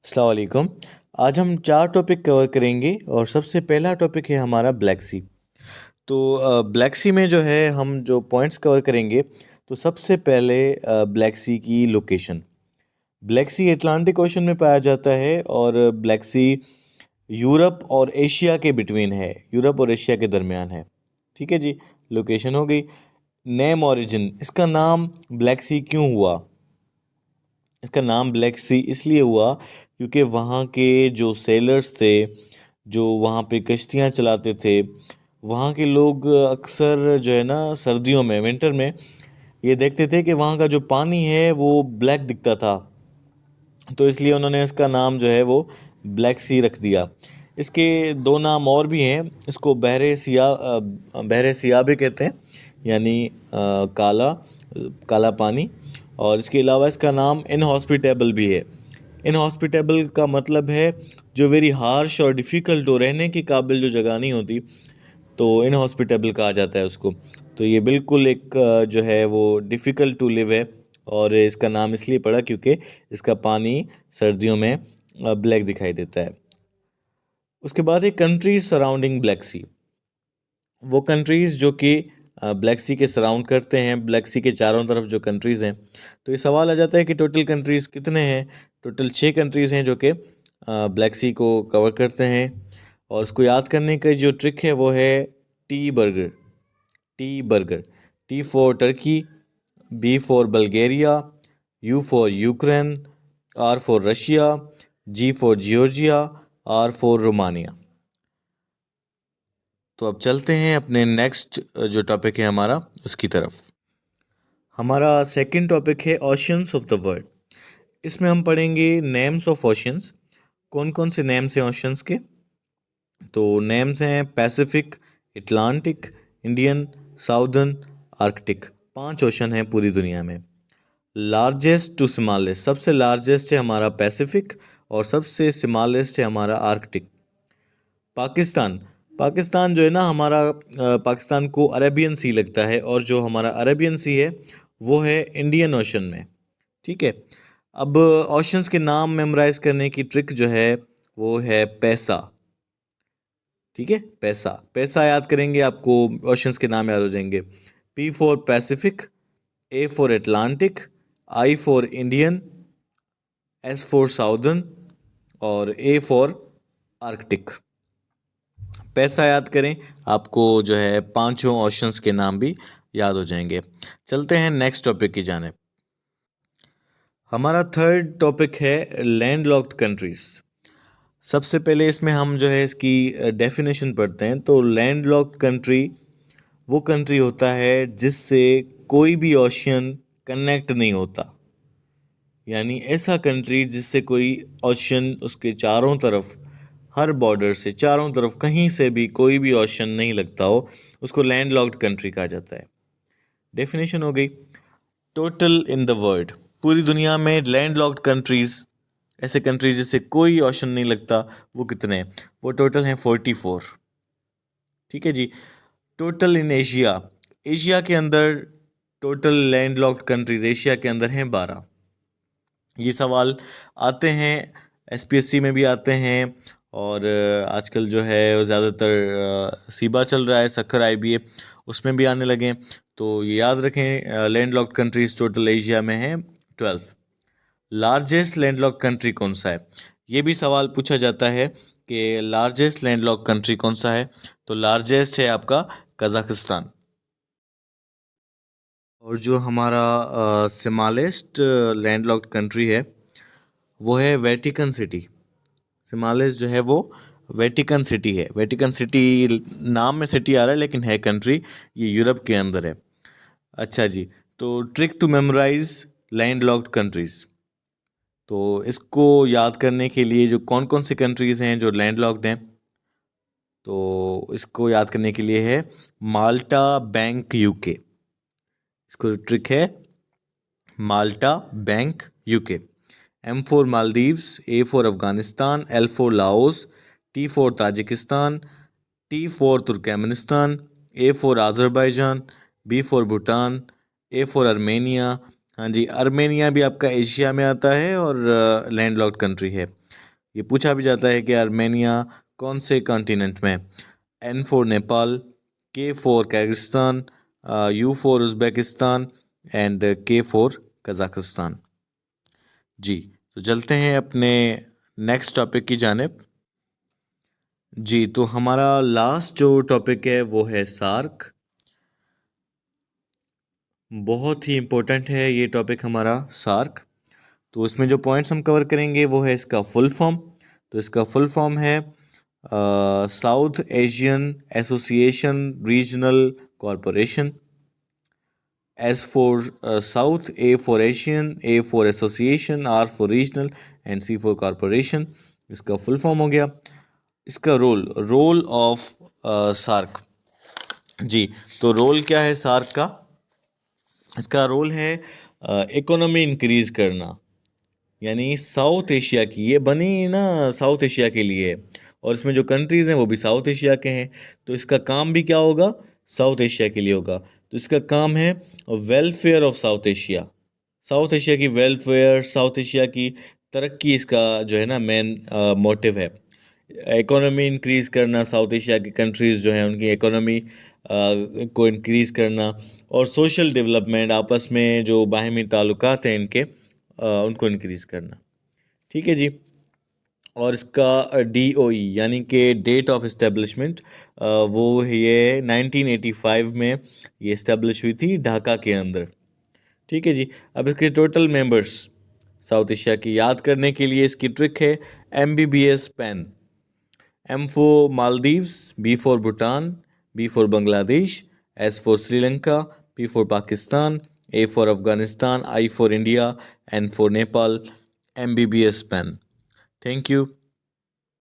अस्सलाम वालेकुम। आज हम 4 टॉपिक कवर करेंगे और सबसे पहला टॉपिक है हमारा ब्लैक सी। तो ब्लैक सी में जो है हम जो पॉइंट्स कवर करेंगे, तो सबसे पहले ब्लैक सी की लोकेशन। ब्लैक सी अटलांटिक ओशन में पाया जाता है और ब्लैक सी यूरोप और एशिया के बिटवीन है, यूरोप और एशिया के दरमियान है। ठीक है जी, लोकेशन हो गई। नेम ओरिजिन, इसका नाम ब्लैक सी क्यों हुआ? इसका नाम ब्लैक सी इसलिए हुआ क्योंकि वहाँ के जो सेलर्स थे, जो वहाँ पे कश्तियाँ चलाते थे, वहाँ के लोग अक्सर जो है ना सर्दियों में, विंटर में ये देखते थे कि वहाँ का जो पानी है वो ब्लैक दिखता था। तो इसलिए उन्होंने इसका नाम जो है वो ब्लैक सी रख दिया। इसके दो नाम और भी हैं। इसको बहरे सियाह भी कहते हैं, यानी काला काला पानी। और इसके अलावा इसका नाम इनहॉस्पिटेबल भी है। इनहॉस्पिटेबल का मतलब है जो वेरी हार्श और डिफ़िकल्ट हो, रहने के काबिल जो जगह नहीं होती, तो इनहॉस्पिटेबल कहा जाता है उसको। तो ये बिल्कुल एक जो है वो डिफ़िकल्ट टू लिव है, और इसका नाम इसलिए पड़ा क्योंकि इसका पानी सर्दियों में ब्लैक दिखाई देता है। उसके बाद है कंट्रीज सराउंडिंग ब्लैक सी। वो कंट्रीज़ जो कि ब्लैक सी के सराउंड करते हैं, ब्लैक सी के चारों तरफ जो कंट्रीज़ हैं। तो ये सवाल आ जाता है कि टोटल कंट्रीज़ कितने हैं? टोटल 6 कंट्रीज़ हैं जो कि ब्लैक सी को कवर करते हैं। और उसको याद करने का जो ट्रिक है वो है T burger. T burger, T for Turkey, B for Bulgaria, U for Ukraine, R for Russia, G for Georgia, R for Romania. तो अब चलते हैं अपने नेक्स्ट जो टॉपिक है हमारा उसकी तरफ। हमारा सेकंड टॉपिक है ओशंस ऑफ द वर्ल्ड। इसमें हम पढ़ेंगे नेम्स ऑफ ओशंस। कौन कौन से नेम्स हैं ओशंस के? तो नेम्स हैं Pacific, Atlantic, Indian, southern, Arctic. 5 ocean हैं पूरी दुनिया में। लार्जेस्ट टू स्मॉलेस्ट, सबसे लार्जेस्ट है हमारा पैसिफिक और सबसे स्मॉलेस्ट है हमारा आर्कटिक। पाकिस्तान, पाकिस्तान जो है ना हमारा, पाकिस्तान को अरेबियन सी लगता है, और जो हमारा अरेबियन सी है वो है इंडियन ओशन में। ठीक है। अब ओशंस के नाम मेमोराइज करने की ट्रिक जो है वो है पैसा। ठीक है, पैसा पैसा याद करेंगे, आपको ओशंस के नाम याद हो जाएंगे। P for Pacific, A for Atlantic, I for Indian, S for southern, और ए फॉर आर्कटिक। पैसा याद करें, आपको जो है पांचों ओशंस के नाम भी याद हो जाएंगे। चलते हैं नेक्स्ट टॉपिक की जाने। हमारा थर्ड टॉपिक है लैंडलॉक्ड कंट्रीज। सबसे पहले इसमें हम जो है इसकी डेफिनेशन पढ़ते हैं। तो लैंडलॉक्ड कंट्री वो कंट्री होता है जिससे कोई भी ओशन कनेक्ट नहीं होता, यानी ऐसा कंट्री जिससे कोई ओशन उसके चारों तरफ, हर बॉर्डर से चारों तरफ कहीं से भी कोई भी ओशन नहीं लगता हो, उसको लैंडलॉक्ड कंट्री कहा जाता है। डेफिनेशन हो गई। टोटल इन द वर्ल्ड, पूरी दुनिया में लैंडलॉक्ड कंट्रीज, ऐसे कंट्रीज जिससे कोई ओशन नहीं लगता, वो कितने हैं? वो टोटल हैं 44। ठीक है जी। टोटल इन एशिया, एशिया के अंदर टोटल लैंडलॉक्ड कंट्रीज एशिया के अंदर हैं 12। ये सवाल आते हैं, एसपीएससी में भी आते हैं, और आजकल जो है वो ज़्यादातर सीबा चल रहा है, सखर आईबीए, उसमें भी आने लगे हैं। तो ये याद रखें, लैंडलॉक्ड कंट्रीज टोटल एशिया में हैं 12। लार्जेस्ट लैंडलॉक्ड कंट्री कौन सा है? ये भी सवाल पूछा जाता है कि लार्जेस्ट लैंडलॉक्ड कंट्री कौन सा है। तो लार्जेस्ट है आपका कज़ाकिस्तान। और जो हमारा स्मॉलेस्ट लैंडलॉक्ड कंट्री है वो है वेटिकन सिटी। स्मॉलेस्ट जो है वो वेटिकन सिटी है। वेटिकन सिटी नाम में सिटी आ रहा है लेकिन है कंट्री, ये यूरोप के अंदर है। अच्छा जी। तो trick to memorize landlocked countries. तो इसको याद करने के लिए जो कौन कौन सी कंट्रीज़ हैं जो लैंडलॉक्ड हैं, तो इसको याद करने के लिए है माल्टा, बैंक, यूके। इसको ट्रिक है Malta, bank, UK. M for Maldives, A for Afghanistan, L for Laos, T for Tajikistan, T for Turkmenistan, A for Azerbaijan, B for Bhutan, A for Armenia, हाँ जी, आर्मेनिया भी आपका एशिया में आता है और लैंडलॉक्ड कंट्री है। ये पूछा भी जाता है कि आर्मेनिया कौन से कॉन्टिनेंट में है। एन फॉर नेपाल, के for Kyrgyzstan, you for Uzbekistan and के फॉर कज़ाकिस्तान। जी, तो चलते हैं अपने नेक्स्ट टॉपिक की जानिब। जी, तो हमारा लास्ट जो टॉपिक है वो है सार्क। बहुत ही इम्पोर्टेंट है ये टॉपिक हमारा सार्क। तो इसमें जो पॉइंट्स हम कवर करेंगे वो है इसका फुल फॉर्म। तो इसका फुल फॉर्म है South Asian association regional corporation. S for South, A for Asian, A for association, R for regional and C for corporation. इसका फुल फॉर्म हो गया। इसका रोल ऑफ सार्क। जी, तो रोल क्या है सार्क का? इसका रोल है इकोनॉमी इंक्रीज करना, यानी साउथ एशिया की, ये बनी ना साउथ एशिया के लिए, और इसमें जो कंट्रीज़ हैं वो भी साउथ एशिया के हैं। तो इसका काम भी क्या होगा? साउथ एशिया के लिए होगा। तो इसका काम है welfare of south Asia. South Asia की वेलफेयर, साउथ एशिया की तरक्की इसका जो है ना मेन मोटिव है। इकोनॉमी इंक्रीज़ करना, साउथ एशिया की कंट्रीज़ जो हैं उनकी इकोनॉमी को इंक्रीज़ करना, और सोशल डेवलपमेंट, आपस में जो बाहमी ताल्लुकात हैं इनके उनको इंक्रीज़ करना। ठीक है जी। और इसका DOE यानी कि डेट ऑफ इस्टेब्लिशमेंट, वो ये 1985 में ये इस्टेब्लिश हुई थी ढाका के अंदर। ठीक है जी। अब इसके टोटल मेंबर्स साउथ एशिया की याद करने के लिए इसकी ट्रिक है MBBS pen. M for Maldives, B for Bhutan, B for Bangladesh, S for Sri Lanka, P for Pakistan, A for Afghanistan, I for India, N for Nepal, MBBS pen. Thank you.